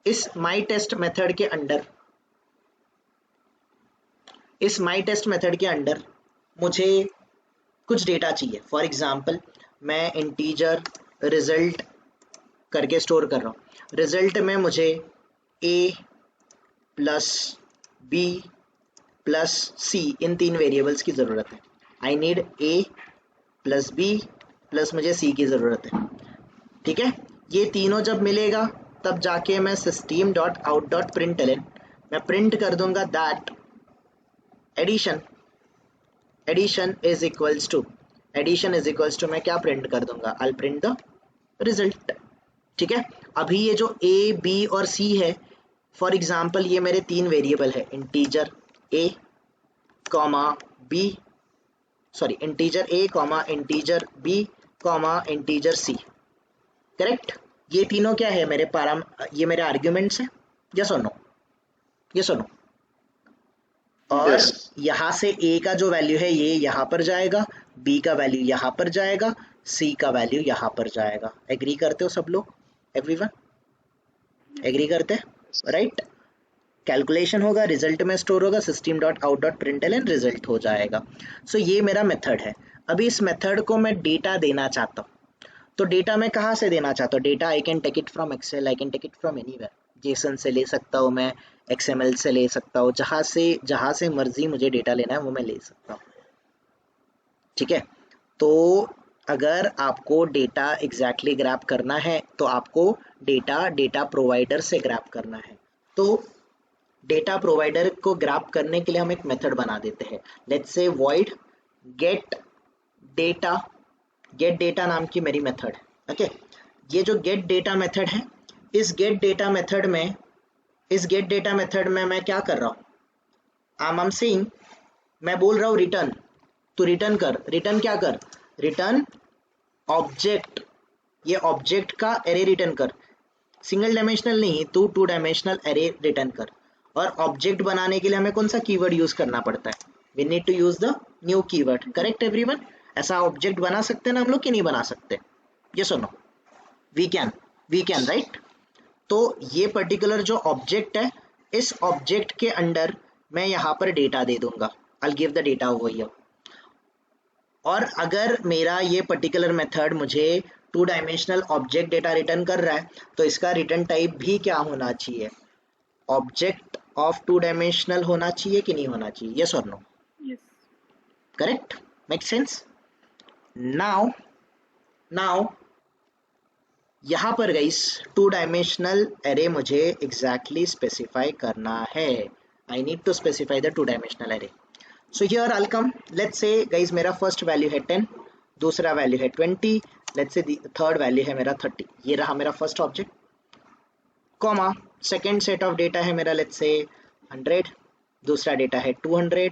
[SPEAKER 1] इस माई टेस्ट मेथड के अंडर, इस माई टेस्ट मेथड के अंडर मुझे कुछ डेटा चाहिए। फॉर एग्जांपल मैं इंटीजर रिजल्ट करके स्टोर कर रहा हूँ। रिजल्ट में मुझे a plus b plus c in 3 variables की ज़रूरत है। I need a plus b plus मुझे c की ज़रूरत है। ठीक है, ये तीनों जब मिलेगा तब जाके मैं system dot out dot println मैं प्रिंट कर दूंगा that addition is equals to, मैं क्या प्रिंट कर दूंगा, आई प्रिंट द रिजल्ट। ठीक है, अभी ये जो a b और c है, फॉर एग्जाम्पल ये मेरे 3 वेरिएबल है, integer a comma b, sorry integer a comma integer b comma integer c। Correct, ये तीनों क्या है मेरे ये मेरे आर्ग्यूमेंट्स हैं। यस और नो? यस और नो? और
[SPEAKER 2] यस
[SPEAKER 1] यहाँ से a का जो वैल्यू है ये यहाँ पर जाएगा, b का वैल्यू यहाँ पर जाएगा, c का वैल्यू यहाँ पर जाएगा। एग्री करते हो सब लोग? एवरीवन एग्री करते हैं? राइट, कैलकुलेशन होगा, रिजल्ट में स्टोर होगा, system dot out dot println result हो जाएगा। सो ये मेरा मेथड है। अभी इस मेथड को मैं डेटा देना चाहता हूँ, तो डेटा मैं कहाँ से देना चाहता हूँ? Data I can take it from Excel, I can take it from anywhere. JSON से ले सकता हूँ मैं, XML से ले सकता हूँ, जहाँ से मर्जी मुझे डेटा लेना है वो मैं ले सकता हूँ। ठीक है, तो अगर आपको डेटा एग्जैक्टली ग्रैब करना है तो आपको डेटा प्रोवाइडर से ग्रैब करना है। तो डेटा प्रोवाइडर को ग्रैब करने के लिए हम एक मेथड बना देते हैं। Let's say void get data नाम की मेरी मेथड है। ओके, ये जो get data मेथड है, इस get data मेथड में मैं क्या कर रहा हूँ? आई एम सेइंग, मैं बोल रहा हूँ रिटर्न, तो रिटर्न कर, रिटर्न क्या कर, रिटर्न ऑब्जेक्ट, ये ऑब्जेक्ट का एरे रिटर्न कर, सिंगल डायमेंशनल नहीं, तो 2 डायमेंशनल एरे रिटर्न कर। और ऑब्जेक्ट बनाने के लिए हमें कौन सा कीवर्ड यूज करना पड़ता है? We need to use the new keyword. Correct everyone? ऐसा ऑब्जेक्ट बना सकते हैं ना हम लोग कि नहीं बना सकते? यस और नो? We can write. तो ये पर्टिकुलर जो ऑब्जेक्ट है, इस ऑब्जेक्ट के अंडर मैं यहाँ पर डेटा दे दूंगा, I give the data over here. और अगर मेरा ये पर्टिकुलर मेथड मुझे 2 डायमेंशनल ऑब्जेक्ट डेटा रिटर्न कर रहा है, तो इसका रिटर्न टाइप भी क्या होना चाहिए? ऑब्जेक्ट ऑफ 2 डायमेंशनल होना चाहिए कि नहीं होना चाहिए? यस और no?
[SPEAKER 3] Yes.
[SPEAKER 1] Correct, make sense? Now यहाँ पर गाइस 2 डायमेंशनल एरे मुझे एग्जैक्टली स्पेसिफाई करना है। I need to specify the 2 dimensional array. So here I will come, let's say guys मेरा फर्स्ट वैल्यू है 10, दूसरा वैल्यू है 20, लेट्स से थर्ड वैल्यू है मेरा 30। ये रहा मेरा first object, comma second set of data है मेरा लेट्स से 100, दूसरा डेटा है 200,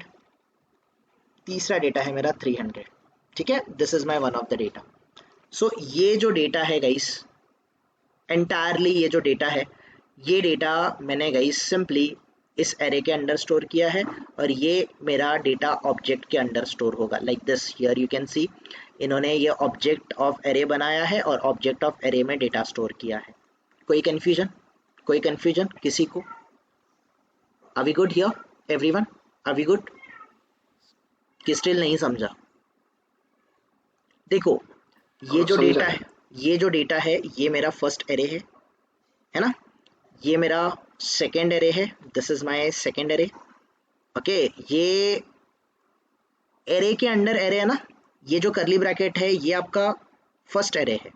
[SPEAKER 1] तीसरा डेटा है मेरा 300। ठीक है, this is my one of the data. So ये जो डेटा है गाइस, एंटायरली ये जो डेटा है, ये डेटा मैंने गाइस सिंपली इस एरे के अंडर स्टोर किया है, और ये मेरा डेटा ऑब्जेक्ट के अंडर स्टोर होगा like this. Here you can see, इन्होंने ये ऑब्जेक्ट ऑफ एरे बनाया है और ऑब्जेक्ट ऑफ एरे में डेटा स्टोर किया है। कोई कंफ्यूजन? कोई कंफ्यूजन किसी को? Are we good here everyone? Are we good? कि स्टिल नहीं समझा? देखो ये जो डेटा है, ये मेरा फर्स्ट एरे है ना, ये मेरा सेकेंड एरे है, this is my second array. Okay, ये एरे के अंडर एरे है ना, ये जो करली ब्रैकेट है ये आपका फर्स्ट एरे है।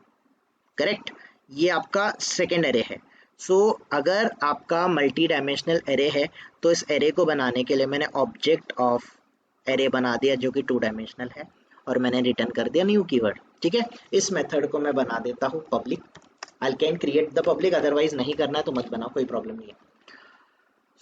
[SPEAKER 1] करेक्ट, ये आपका सेकेंड एरे है। सो अगर आपका मल्टी डायमेंशनल एरे है तो इस एरे को बनाने के लिए मैंने ऑब्जेक्ट ऑफ एरे बना दिया जो कि 2 डायमेंशनल है और मैंने रिटर्न कर दिया न्यू कीवर्ड। ठीक है, इस मेथड को मैं बना देता हूँ public. I can create the public, otherwise नहीं करना है तो मत बनाओ, कोई प्रॉब्लम नहीं है।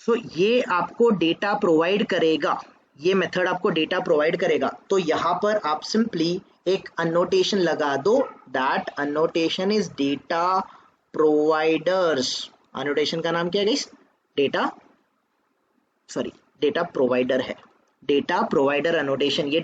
[SPEAKER 1] सो ये आपको डेटा प्रोवाइड करेगा, ये मेथड आपको डेटा प्रोवाइड करेगा। तो यहाँ पर आप सिंपली एक अनोटेशन लगा दो, that annotation is data providers. Annotation का नाम क्या है गाइस? डेटा प्रोवाइडर है। डेटा प्रोवाइडर अनोटेशन ये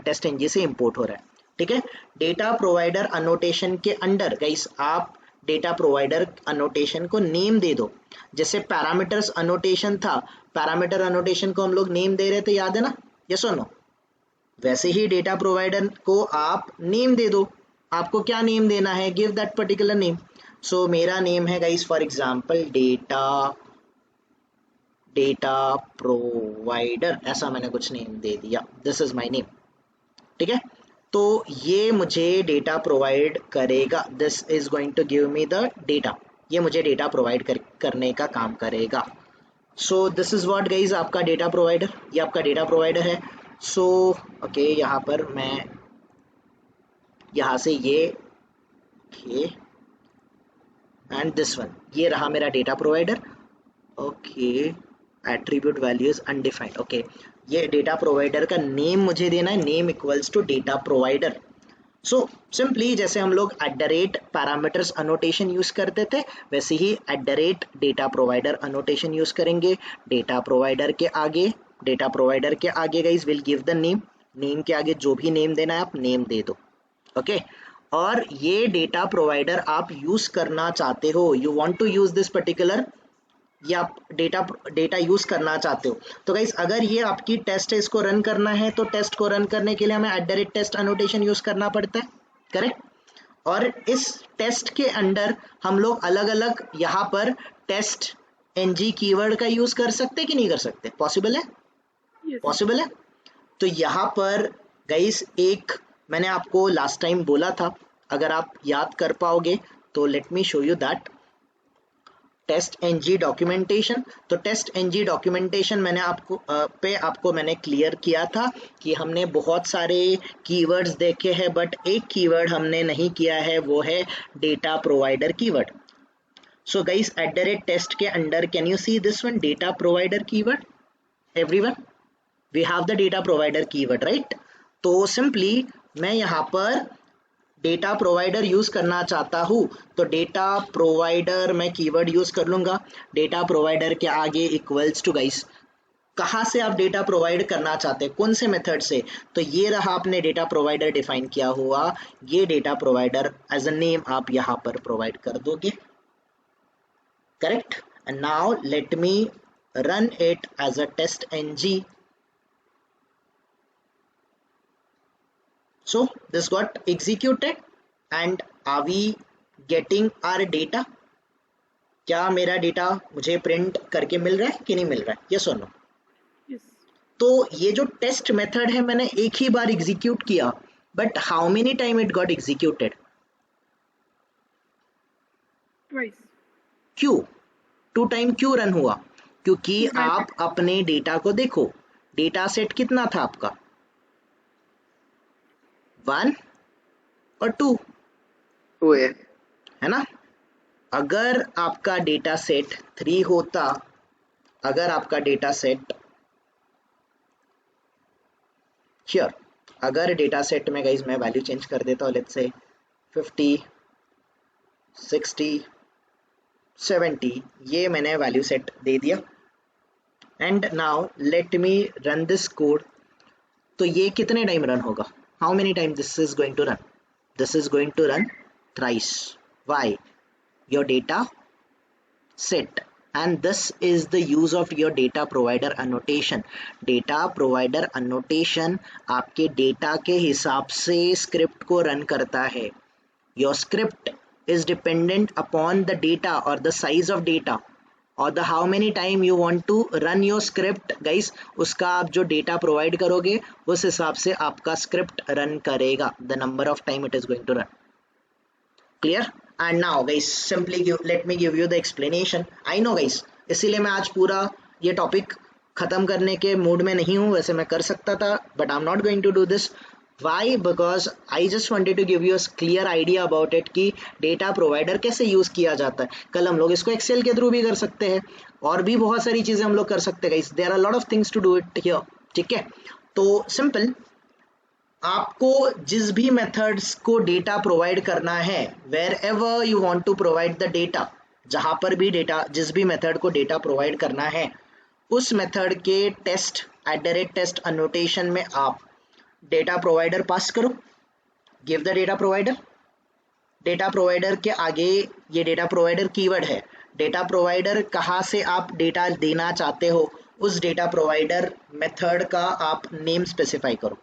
[SPEAKER 1] टेस्ट एनजी से इंपोर्ट हो रहा है। ठीक है, डेटा प्रोवाइडर अनोटेशन के अंडर गाइस आप डेटा प्रोवाइडर अनोटेशन को नेम दे दो। जैसे पैरामीटर्स अनोटेशन था, पैरामीटर अनोटेशन को हम लोग नेम दे रहे थे, याद है ना? यस और नो? वैसे ही डेटा प्रोवाइडर को आप नेम दे दो। आपको क्या नेम देना है? Give that particular name. So मेरा नेम है guys for example data provider, ऐसा मैंने कुछ नेम दे दिया, दिस इज माय नेम। ठीक है, तो ये मुझे डेटा प्रोवाइड करेगा, this is going to give me the data, ये मुझे डेटा प्रोवाइड करने का काम करेगा। So this is what guys आपका डेटा प्रोवाइडर, ये आपका डेटा प्रोवाइडर है। सो ओके, यहाँ पर मैं यहाँ से ये एंड दिस वन, ये रहा मेरा data provider. Okay, attribute values undefined. Okay, ये डेटा प्रोवाइडर का नेम मुझे देना है, name equals to data provider. So simply जैसे हम लोग पैरामीटर्स अनोटेशन यूज करते थे, वैसे ही डेटा प्रोवाइडर अनोटेशन यूज करेंगे। डेटा प्रोवाइडर के आगे guys will give the name, name के आगे जो भी नेम देना है आप नेम दे दो। ओके, और ये डेटा प्रोवाइडर आप यूज करना चाहते हो, you want to use this particular, ये आप डेटा यूज करना चाहते हो। तो गाइस अगर ये आपकी टेस्ट है, इसको रन करना है, तो टेस्ट को रन करने के लिए हमें @टेस्ट अनोटेशन यूज करना पड़ता है, करेक्ट? और इस टेस्ट के अंडर हम लोग अलग अलग यहाँ पर टेस्ट एनजी कीवर्ड का यूज कर सकते कि नहीं कर सकते? पॉसिबल है? पॉसिबल है। तो यहाँ पर गाइस एक मैंने आपको लास्ट टाइम बोला था, अगर आप याद कर पाओगे तो let me show you that TestNG documentation. तो टेस्ट एनजी डॉक्यूमेंटेशन मैंने आपको मैंने क्लियर किया था कि हमने बहुत सारे कीवर्ड्स देखे हैं, बट एक कीवर्ड हमने नहीं किया है, वो है data provider keyword. So guys @test के under can you see this one, data provider keyword? Everyone, we have the data provider keyword, right? तो सिंपली मैं यहाँ पर डेटा प्रोवाइडर यूज करना चाहता हूँ, तो डेटा प्रोवाइडर मैं कीवर्ड यूज कर लूंगा। डेटा प्रोवाइडर के आगे इक्वल्स टू गाइस, कहाँ से आप डेटा प्रोवाइड करना चाहते हैं, कौन से मेथड से? तो ये रहा आपने डेटा प्रोवाइडर डिफाइन किया हुआ, ये data provider as a name आप यहाँ पर प्रोवाइड कर दोगे, correct? And now let me run it as a TestNG. So this got executed and are we getting our data? क्या मेरा डेटा मुझे प्रिंट करके मिल रहा है कि नहीं मिल रहा है? यस और नो?
[SPEAKER 2] Yes.
[SPEAKER 1] तो ये जो टेस्ट मेथड है मैंने एक ही बार एग्जीक्यूट किया, but how many time it got executed?
[SPEAKER 2] Twice.
[SPEAKER 1] क्यों 2 टाइम क्यों रन हुआ? क्योंकि आप अपने डेटा को देखो, डेटा सेट कितना था आपका? 1 और 2 है ना? अगर आपका डेटा सेट 3 होता, अगर आपका डेटा सेट श्योर, अगर डेटा सेट में गाइज मैं वैल्यू चेंज कर देता हूँ, लेट्स से 50, 60, 70, ये मैंने वैल्यू सेट दे दिया। And now let me run this code. तो ये कितने टाइम रन होगा? How many time this is going to run? This is going to run thrice. Why? Your data set, and this is the use of your data provider annotation. Data provider annotation आपके data के हिसाब से script को run करता है। Your script is dependent upon the data or the size of data or the how many time you want to run your script guys, उसका आप जो डेटा प्रोवाइड करोगे उस हिसाब से आपका स्क्रिप्ट रन करेगा, the number of time it is going to run. Clear? And now guys simply let me give you the explanation. I know guys, इसीलिए मैं आज पूरा ये टॉपिक खत्म करने के मूड में नहीं हूँ. वैसे मैं कर सकता था, but I am not going to do this. Why? Because I just wanted to give you a clear idea about it कि डेटा प्रोवाइडर कैसे यूज किया जाता है. कल हम लोग इसको एक्सेल के थ्रू भी कर सकते हैं, और भी बहुत सारी चीजें हम लोग कर सकते हैं guys. There are lot of things to do it here. ठीक है, तो सिंपल, आपको जिस भी मेथड्स को डेटा प्रोवाइड करना है, wherever you want to provide the data, जहां पर भी डेटा, जिस भी मेथड को डेटा प्रोवाइड करना है, उस मेथड के टेस्ट @test annotation में आप डेटा प्रोवाइडर पास करो. Give the data provider. Data provider के आगे ये डेटा प्रोवाइडर कीवर्ड है. डेटा प्रोवाइडर कहाँ से आप डेटा देना चाहते हो, उस डेटा प्रोवाइडर मेथड का आप नेम स्पेसिफाई करो.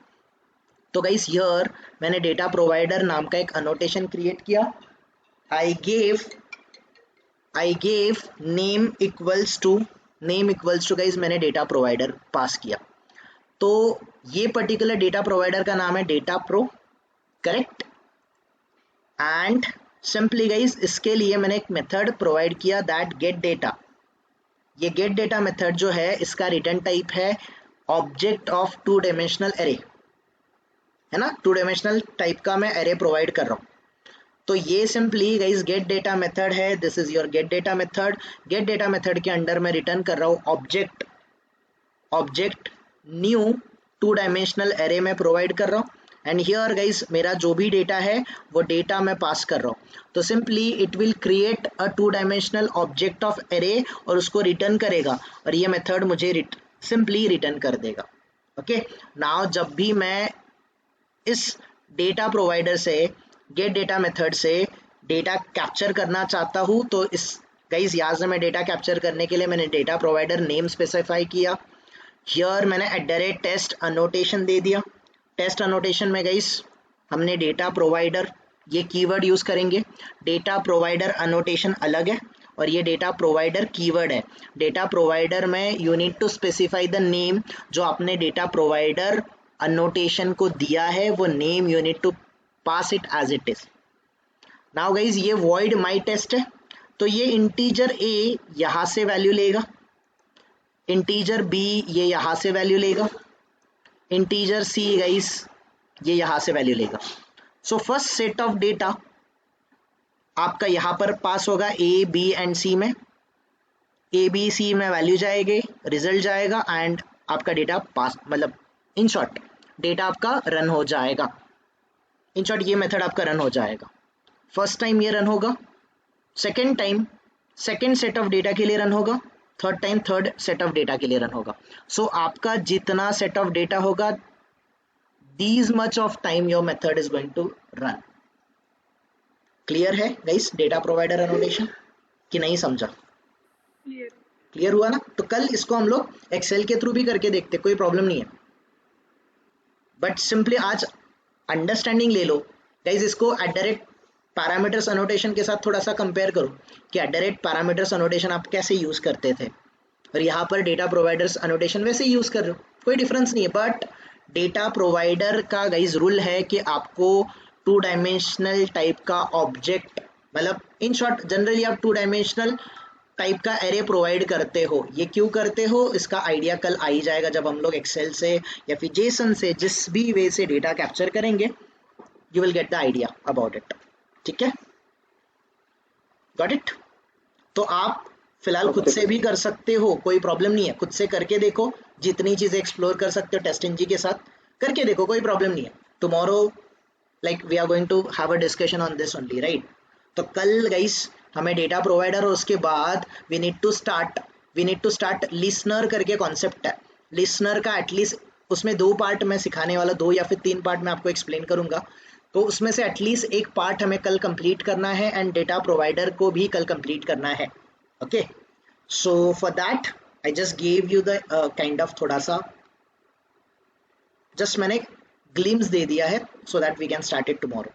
[SPEAKER 1] तो गाइस हियर मैंने डेटा प्रोवाइडर नाम का एक अनोटेशन क्रिएट किया. I gave name equals to guys, मैंने डेटा प्रोवाइडर पास किया. तो ये पर्टिकुलर डेटा प्रोवाइडर का नाम है data pro, correct. And simply guys इसके लिए मैंने एक मेथड प्रोवाइड किया दैट गेट डेटा. ये गेट डेटा मेथड जो है, इसका रिटर्न टाइप है ऑब्जेक्ट ऑफ 2 डायमेंशनल एरे, है ना. 2 डायमेंशनल टाइप का मैं एरे प्रोवाइड कर रहा हूँ. तो ये simply guys get data method है. This is your get data method. Get data method के अंडर मैं रिटर्न कर रहा हूँ ऑब्जेक्ट न्यू 2 डायमेंशनल एरे में प्रोवाइड कर रहा हूँ. एंड हियर गाइस मेरा जो भी डेटा है वो डेटा मैं पास कर रहा हूँ. तो simply it will create a 2 dimensional object of array और उसको रिटर्न करेगा, और ये मेथड मुझे सिंपली रिटर्न कर देगा. ओके, नाउ जब भी मैं इस डेटा प्रोवाइडर से, गेट डेटा मेथड से डेटा कैप्चर करना चाहता हूँ, तो इस गाइस यहाँ से मैं डेटा कैप्चर करने के लिए मैंने डेटा प्रोवाइडर नेम स्पेसिफाई किया. हियर मैंने @test annotation दे दिया. टेस्ट अनोटेशन में गाइस हमने डेटा प्रोवाइडर ये कीवर्ड यूज करेंगे. डेटा प्रोवाइडर अनोटेशन अलग है और ये डेटा प्रोवाइडर कीवर्ड है. डेटा प्रोवाइडर में you need to specify the name जो आपने डेटा प्रोवाइडर अनोटेशन को दिया है, वो name you need to pass it as it is. Now guys ये void my test है, तो ये इंटीजर a यहाँ से वैल्यू लेगा, इंटीजर b ये यहाँ से वैल्यू लेगा, इंटीजर c गाइस ये यहाँ से वैल्यू लेगा. So first set of data आपका यहाँ पर पास होगा a b एंड c में. a b c में वैल्यू जाएगी, रिजल्ट जाएगा, एंड आपका डेटा पास, मतलब इन शॉर्ट डेटा आपका रन हो जाएगा. इन शॉर्ट ये मेथड आपका रन हो जाएगा. फर्स्ट टाइम ये रन होगा, second time second set of data के लिए रन होगा, third time third set of data के लिए रन होगा. सो आपका जितना सेट ऑफ डेटा होगा, these much of time your method is going to run. Clear है गाइस डेटा प्रोवाइडर अनोटेशन कि नहीं समझा? क्लियर हुआ ना? तो कल इसको हम लोग एक्सेल के थ्रू भी करके देखते, कोई प्रॉब्लम नहीं है. बट सिंपली आज अंडरस्टैंडिंग ले लो गाइस. इसको पैरामीटर्स अनोटेशन के साथ थोड़ा सा कंपेयर करो कि पैरामीटर्स अनोटेशन आप कैसे यूज करते थे, और यहाँ पर डेटा प्रोवाइडर्स अनोटेशन वैसे यूज कर रहे हो, कोई डिफरेंस नहीं है. बट डेटा प्रोवाइडर का गाइस रूल है कि आपको 2 डायमेंशनल टाइप का ऑब्जेक्ट, मतलब इन शॉर्ट जनरली आप 2 डायमेंशनल टाइप का एरे प्रोवाइड करते हो. ये क्यों करते हो इसका आइडिया कल आ ही जाएगा जब हम लोग एक्सेल से या फिर जेसन से, जिस भी वे से डेटा कैप्चर करेंगे, you will get the idea about it. ठीक है, गॉट इट? तो आप फिलहाल खुद से भी कर सकते हो, कोई प्रॉब्लम नहीं है. खुद से करके देखो, जितनी चीजें एक्सप्लोर कर सकते हो टेस्टिंग के साथ करके देखो, कोई प्रॉब्लम नहीं है. Tomorrow like we are going to have a discussion on this only, right? तो कल गाइस हमें डेटा प्रोवाइडर और उसके बाद we need to start listener करके कॉन्सेप्ट है. लिसनर का एटलीस्ट उसमें 2 पार्ट मैं सिखाने वाला, 2 या फिर 3 पार्ट मैं आपको एक्सप्लेन करूंगा. तो उसमें से एटलीस्ट एक पार्ट हमें कल कंप्लीट करना है, एंड डेटा प्रोवाइडर को भी कल कंप्लीट करना है. Okay, so for that I just give you the kind of थोड़ा सा जस्ट मैंने ग्लिम्स दे दिया है, so that we can start it tomorrow.